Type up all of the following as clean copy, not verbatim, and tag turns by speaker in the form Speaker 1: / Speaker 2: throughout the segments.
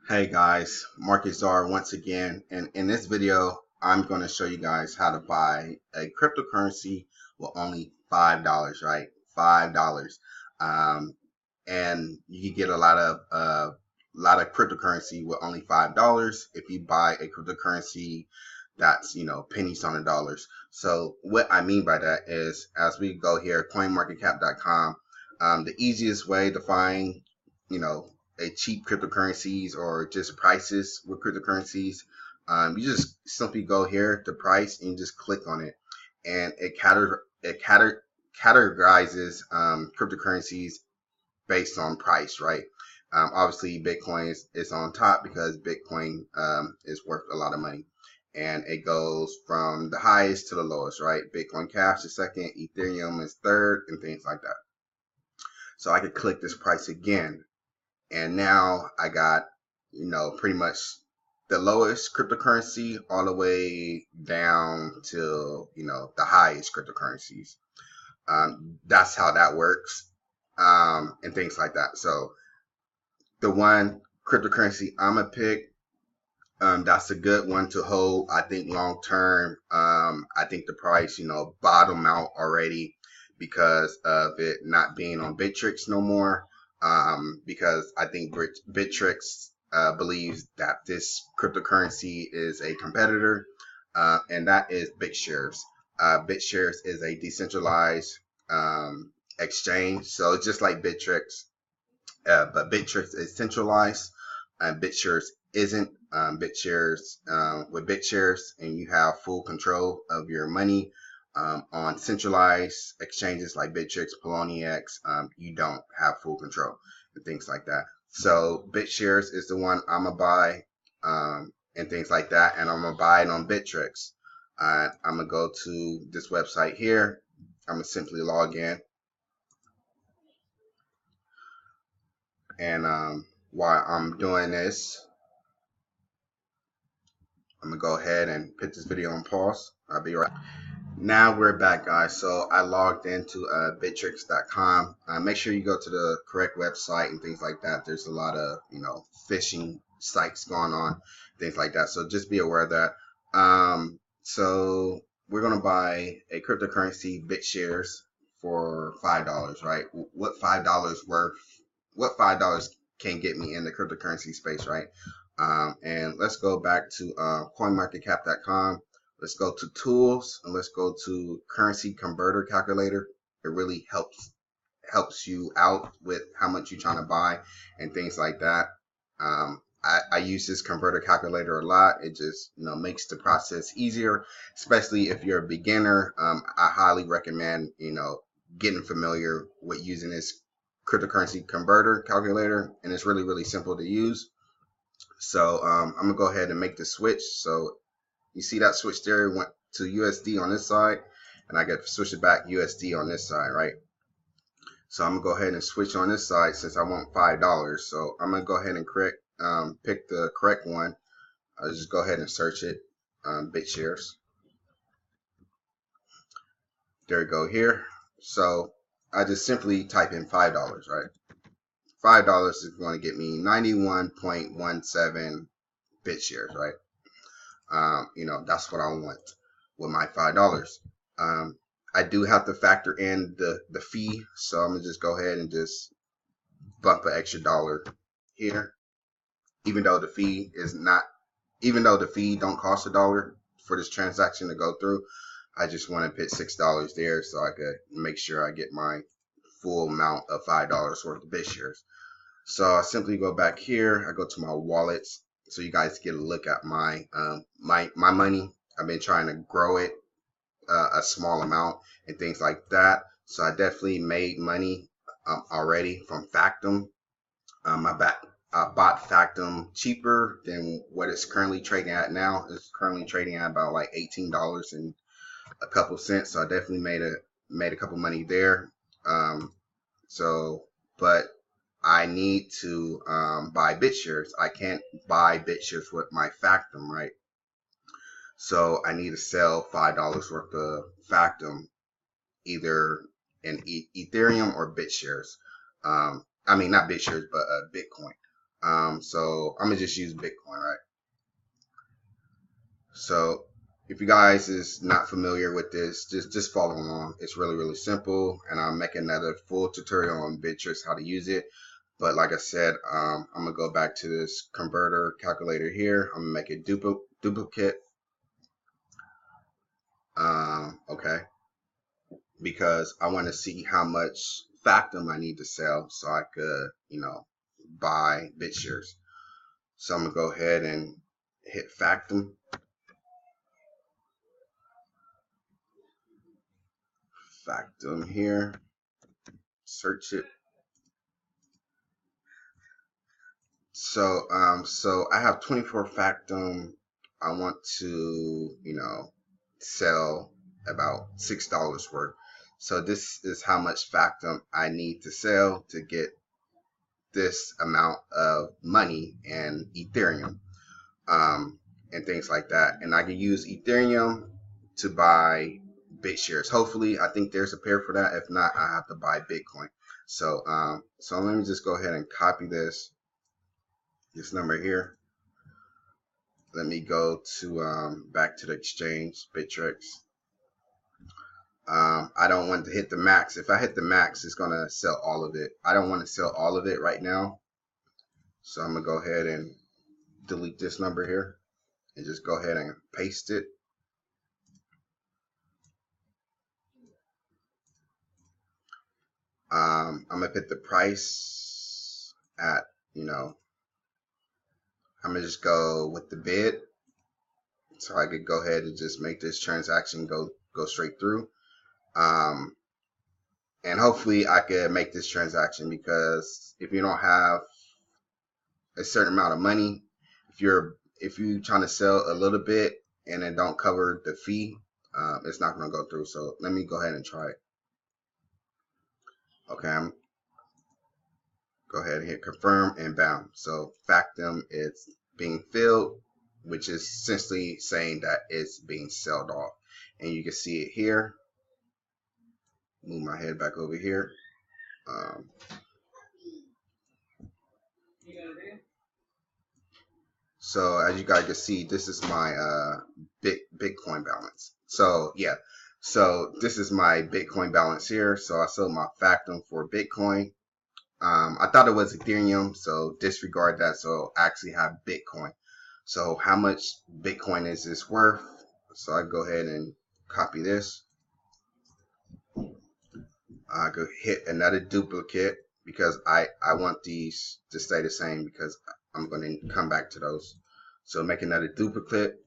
Speaker 1: Hey guys, Marcus Czar once again, and in this video, I'm going to show you guys how to buy a cryptocurrency with only $5, right? $5, um, and you can get a lot of cryptocurrency with only $5 if you buy a cryptocurrency that's pennies on the dollars. So what I mean by that is, as we go here, CoinMarketCap.com, the easiest way to find you know a cheap cryptocurrencies or just prices with cryptocurrencies. You just simply go here to price and you just click on it, and it categorizes cryptocurrencies based on price, right? Obviously, Bitcoin is on top because Bitcoin is worth a lot of money, and it goes from the highest to the lowest, right? Bitcoin Cash is second, Ethereum is third, and things like that. So I could click this price again, and now I got pretty much the lowest cryptocurrency all the way down to the highest cryptocurrencies. That's how that works, and things like that. So the one cryptocurrency I'm gonna pick, that's a good one to hold. I think long term. I think the price bottom out already because of it not being on Bittrex no more. Because I think Bittrex believes that this cryptocurrency is a competitor, and that is BitShares. BitShares is a decentralized exchange, so it's just like Bittrex, but Bittrex is centralized, and BitShares isn't. With BitShares, and you have full control of your money. On centralized exchanges like Bittrex, Poloniex, you don't have full control and things like that. So BitShares is the one I'm gonna buy, and things like that, and I'm gonna buy it on Bittrex. I'm gonna go to this website here. I'm gonna simply log in, and while I'm doing this, I'm gonna go ahead and put this video on pause. I'll be right. Now we're back, guys. So I logged into Bittrex.com. Make sure you go to the correct website and things like that. There's a lot of phishing sites going on, things like that. So just be aware of that. So we're gonna buy a cryptocurrency, BitShares, for $5, right? What $5 worth? What $5 can get me in the cryptocurrency space, right? And let's go back to CoinMarketCap.com. Let's go to tools and let's go to currency converter calculator. It really helps you out with how much you're trying to buy and things like that. I use this converter calculator a lot. It just makes the process easier, especially if you're a beginner. I highly recommend getting familiar with using this cryptocurrency converter calculator, and it's really simple to use. So I'm gonna go ahead and make the switch. So you see that switch there went to USD on this side, and I got to switch it back USD on this side, right? So I'm gonna go ahead and switch on this side since I want $5. So I'm gonna go ahead and pick the correct one. I'll just go ahead and search it, BitShares. There we go here. So I just simply type in $5, right? $5 is going to get me 91.17 BitShares, right? That's what I want with my $5. I do have to factor in the fee, so I'm gonna just go ahead and just bump an extra dollar here, even though the fee don't cost $1 for this transaction to go through. I just want to put $6 there so I could make sure I get my full amount of $5 worth of BitShares. So I simply go back here. I go to my wallets, so you guys get a look at my money. I've been trying to grow it a small amount and things like that. So I definitely made money already from Factom. I bought Factom cheaper than what it's currently trading at now. It's currently trading at about like $18 and a couple cents. So I definitely made a couple money there. But I need to buy BitShares. I can't buy BitShares with my Factom, right? So I need to sell $5 worth of Factom, either in Ethereum or BitShares. I mean, not BitShares, but Bitcoin. So I'm gonna just use Bitcoin, right? So if you guys is not familiar with this, just follow along. It's really simple, and I'll make another full tutorial on Bittrex how to use it. But like I said, I'm gonna go back to this converter calculator here. I'm gonna make a duplicate. Okay, because I want to see how much Factom I need to sell so I could, buy BitShares. So I'm gonna go ahead and hit Factom. Factom here. Search it. So so I have 24 Factom. I want to, sell about $6 worth. So this is how much Factom I need to sell to get this amount of money and Ethereum, and things like that. And I can use Ethereum to buy BitShares. Hopefully, I think there's a pair for that. If not, I have to buy Bitcoin. So so let me just go ahead and copy this number here. Let me go to back to the exchange, Bittrex. I don't want to hit the max. If I hit the max, it's gonna sell all of it. I don't want to sell all of it right now. So I'm gonna go ahead and delete this number here and just go ahead and paste it. I'm gonna put the price at, I'm gonna just go with the bid, so I could go ahead and just make this transaction go straight through. And hopefully I could make this transaction, because if you don't have a certain amount of money, if you're trying to sell a little bit and it don't cover the fee, it's not going to go through. So let me go ahead and try it. Okay, I'm go ahead and hit confirm, and bam. So Factom is being filled, which is essentially saying that it's being sold off. And you can see it here. Move my head back over here. So as you guys can see, this is my Bitcoin balance. So yeah, so this is my Bitcoin balance here. So I sold my Factom for Bitcoin. I thought it was Ethereum, so disregard that. So I actually have Bitcoin. So how much Bitcoin is this worth? So I go ahead and copy this. I go hit another duplicate, because I want these to stay the same, because I'm going to come back to those. So make another duplicate.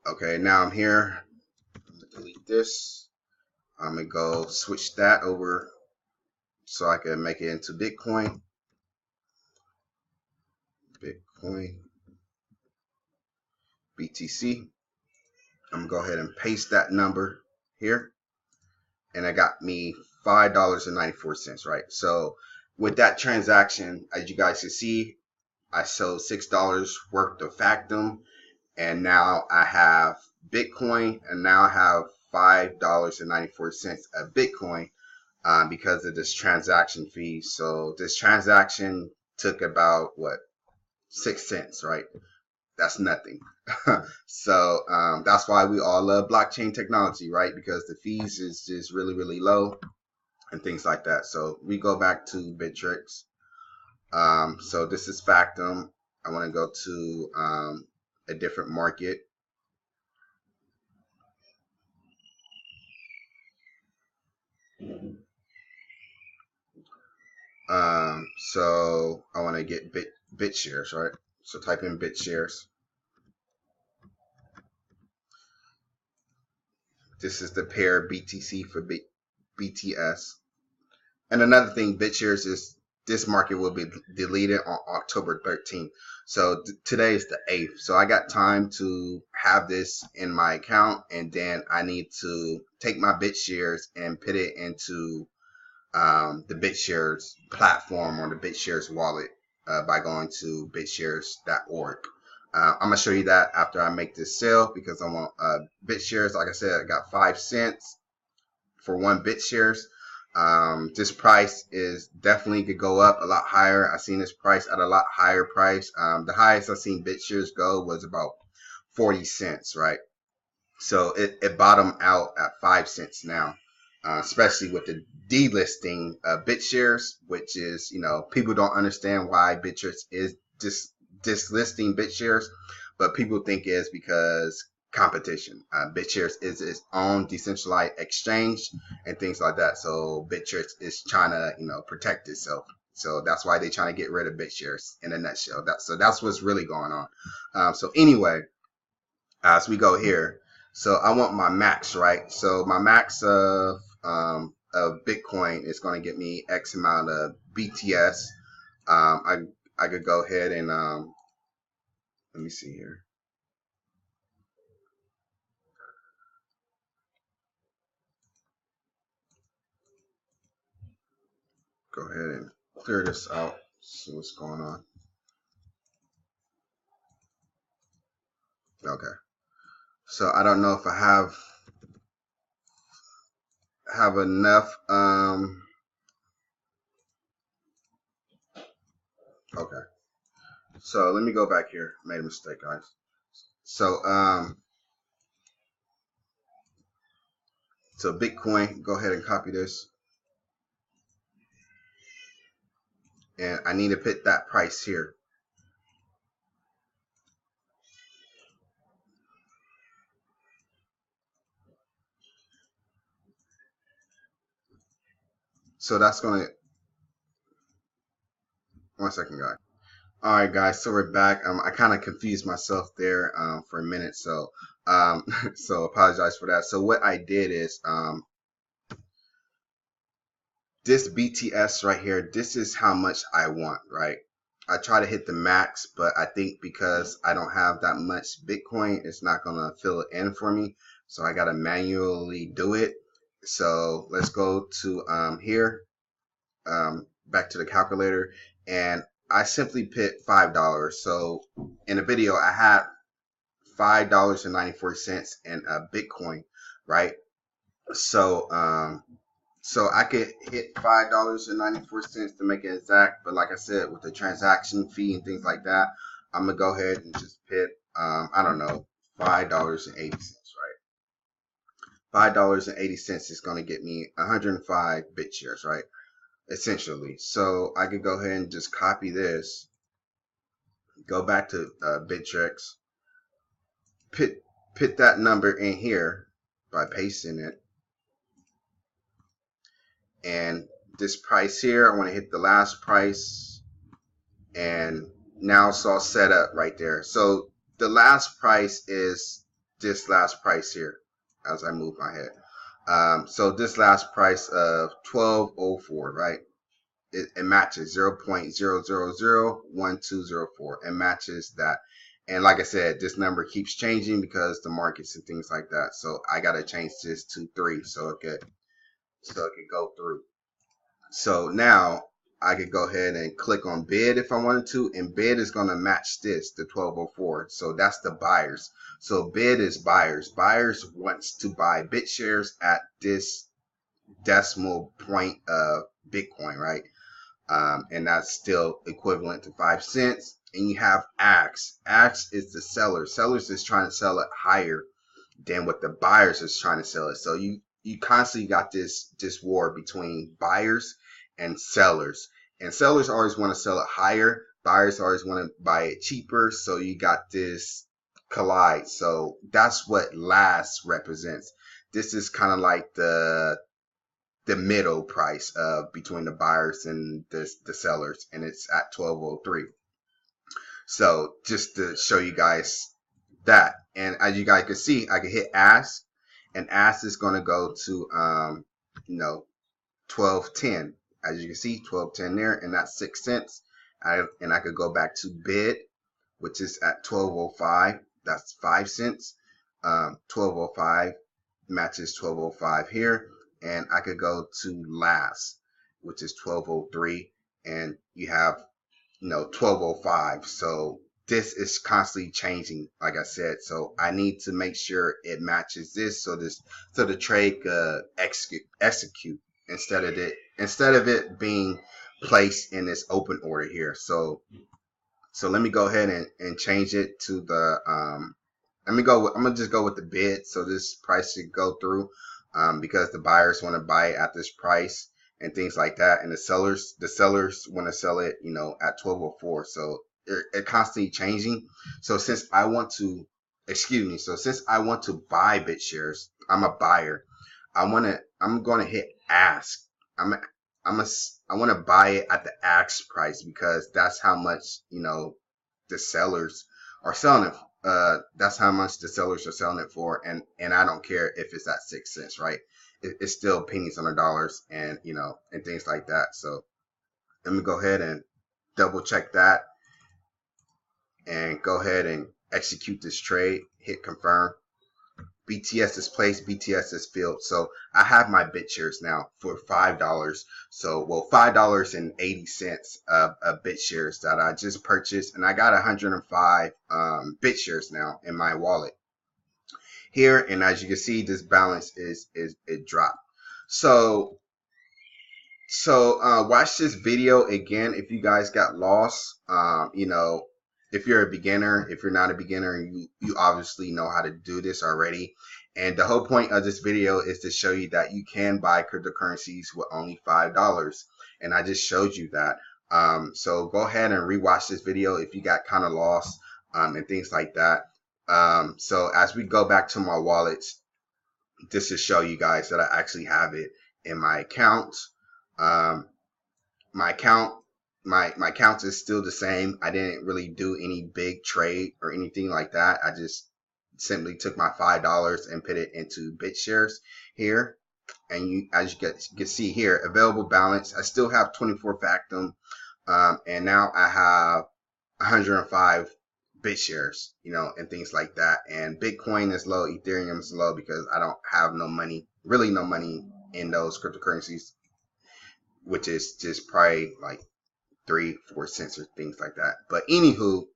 Speaker 1: Okay, now I'm here. I'm gonna delete this. I'm gonna go switch that over so I can make it into Bitcoin. Bitcoin BTC. I'm gonna go ahead and paste that number here, and I got me $5.94, right? So with that transaction, as you guys can see, I sold $6 worth of Factom, and now I have Bitcoin, and now I have $5.94 of Bitcoin, because of this transaction fee. So this transaction took about, what, 6 cents, right? That's nothing. So that's why we all love blockchain technology, right? Because the fees is just really low and things like that. So we go back to Bittrex. So this is Factom. I want to go to a different market. So I want to get BitShares, right? So type in BitShares. This is the pair BTC for BTS. And another thing, BitShares is, this market will be deleted on October 13th. So today is the 8th. So I got time to have this in my account, and then I need to take my BitShares and put it into the BitShares platform or the BitShares wallet by going to bitshares.org. I'm gonna show you that after I make this sale, because I want BitShares. Like I said, I got 5 cents for one BitShares. This price is definitely could go up a lot higher. I've seen this price at a lot higher price. The highest I've seen BitShares go was about 40 cents, right? So it bottomed out at 5 cents now, especially with the delisting of BitShares, which is, people don't understand why BitShares is dislisting BitShares, but people think it's because competition. BitShares is its own decentralized exchange and things like that. So BitShares is trying to, protect itself. So that's why they're trying to get rid of BitShares in a nutshell. That's what's really going on. So anyway, as we go here, so I want my max, right? So my max of Bitcoin is going to get me X amount of BTS. I could go ahead and let me see here. Go ahead and clear this out. See what's going on. Okay. So I don't know if I have enough. Okay. So let me go back here. Made a mistake, guys. So so Bitcoin. Go ahead and copy this. And I need to put that price here. So that's going to, 1 second, guys. All right, guys. So we're back. I kind of confused myself there for a minute. So so apologize for that. So what I did is this BTS right here, this is how much I want, right? I try to hit the max, but I think because I don't have that much Bitcoin, it's not going to fill it in for me. So I got to manually do it. So let's go to here, back to the calculator, and I simply put $5. So in the video, I had $5.94 in Bitcoin, right? So so I could hit $5.94 to make it exact, but like I said, with the transaction fee and things like that, I'm gonna go ahead and just hit I don't know, $5.80, right? $5.80 is gonna get me 105 BitShares, right? Essentially. So I could go ahead and just copy this, go back to Bittrex, put that number in here by pasting it, and this price here, I want to hit the last price, and now it's all set up right there. So the last price is this last price here as I move my head. So this last price of 1204, right? It matches 0.0001204. It matches that. And like I said, this number keeps changing because the markets and things like that. So I got to change this to 3 so it could go through. So now I could go ahead and click on bid if I wanted to, and bid is going to match this, the 1204. So that's the buyers. So bid is buyers. Buyers wants to buy BitShares at this decimal point of Bitcoin, right? And that's still equivalent to 5 cents. And you have ask. Ask is the seller. Sellers is trying to sell it higher than what the buyers is trying to sell it. So you constantly got this war between buyers and sellers. And sellers always want to sell it higher. Buyers always want to buy it cheaper. So you got this collide. So that's what last represents. This is kind of like the middle price between the buyers and the sellers, and it's at 1203. So just to show you guys that, and as you guys can see, I can hit ask, and ask is going to go to 1210. As you can see, 1210 there, and that's 6 cents. And I could go back to bid, which is at 1205. That's 5 cents. 1205 matches 1205 here. And I could go to last, which is 1203, and you have 1205. So this is constantly changing, like I said. So I need to make sure it matches this, so the trade execute. instead of it being placed in this open order here. So let me go ahead and change it to the I'm gonna just go with the bid, so this price should go through because the buyers want to buy it at this price and things like that, and the sellers want to sell it, you know, at 1204. So it constantly changing. So since I want to buy BitShares, I'm a buyer. I'm going to hit ask. I want to buy it at the ask price because that's how much, you know, the sellers are selling it. That's how much the sellers are selling it for, and I don't care if it's at 6 cents, right? It's still pennies on the dollars, and you know, and things like that. So let me go ahead and double check that, and go ahead and execute this trade. Hit confirm. BTS is placed, BTS is filled. So I have my BitShares now for $5. So, well, $5.80 of BitShares that I just purchased, and I got 105 BitShares now in my wallet here. And as you can see, this balance it dropped. So watch this video again if you guys got lost. You know, if you're a beginner, if you're not a beginner, you obviously know how to do this already. And the whole point of this video is to show you that you can buy cryptocurrencies with only $5. And I just showed you that. So go ahead and rewatch this video if you got kind of lost and things like that. So as we go back to my wallets, just to show you guys that I actually have it in my account. My account is still the same. I didn't really do any big trade or anything like that. I just simply took my $5 and put it into BitShares here. And as you can see here, available balance, I still have 24 Factom, and now I have 105 BitShares, you know, and things like that. And Bitcoin is low, Ethereum is low because I don't have no money, really no money in those cryptocurrencies, which is just probably like 3-4 cents or things like that. But anywho,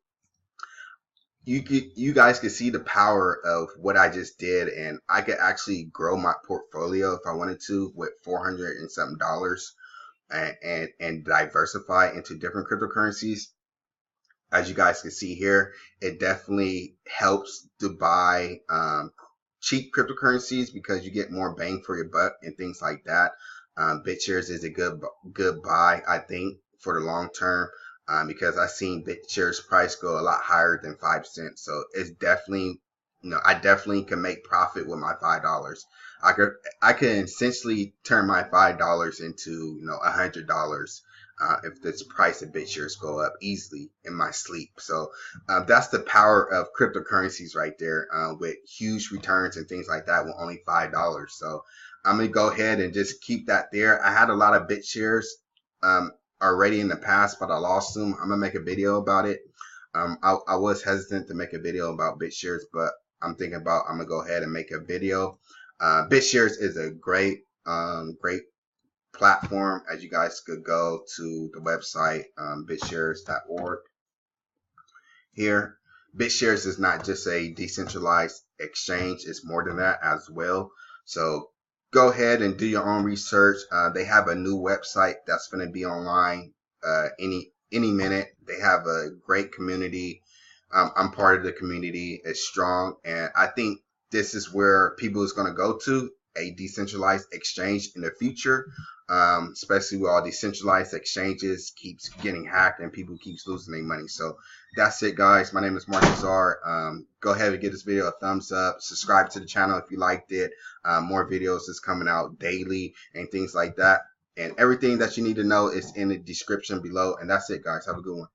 Speaker 1: you guys can see the power of what I just did, and I could actually grow my portfolio if I wanted to with $400 and something and diversify into different cryptocurrencies. As you guys can see here, it definitely helps to buy cheap cryptocurrencies because you get more bang for your buck and things like that. BitShares is a good buy, I think, for the long term, because I've seen BitShares price go a lot higher than 5 cents. So it's definitely, you know, I definitely can make profit with my $5. I can essentially turn my $5 into, you know, $100 if this price of BitShares go up easily in my sleep. So that's the power of cryptocurrencies right there, with huge returns and things like that with only $5. So I'm gonna go ahead and just keep that there. I had a lot of BitShares already in the past, but I lost them. I'm gonna make a video about it. I was hesitant to make a video about BitShares, but I'm thinking about I'm gonna go ahead and make a video. BitShares is a great platform. As you guys could go to the website bitshares.org. Here, BitShares is not just a decentralized exchange; it's more than that as well. So go ahead and do your own research. They have a new website that's going to be online any minute. They have a great community. I'm part of the community. It's strong, and I think this is where people is going to go to, a decentralized exchange in the future, especially with all decentralized exchanges keeps getting hacked and people keeps losing their money. So that's it, guys. My name is Mark Azar. Go ahead and give this video a thumbs up. Subscribe to the channel if you liked it. More videos is coming out daily and things like that. And everything that you need to know is in the description below. And that's it, guys. Have a good one.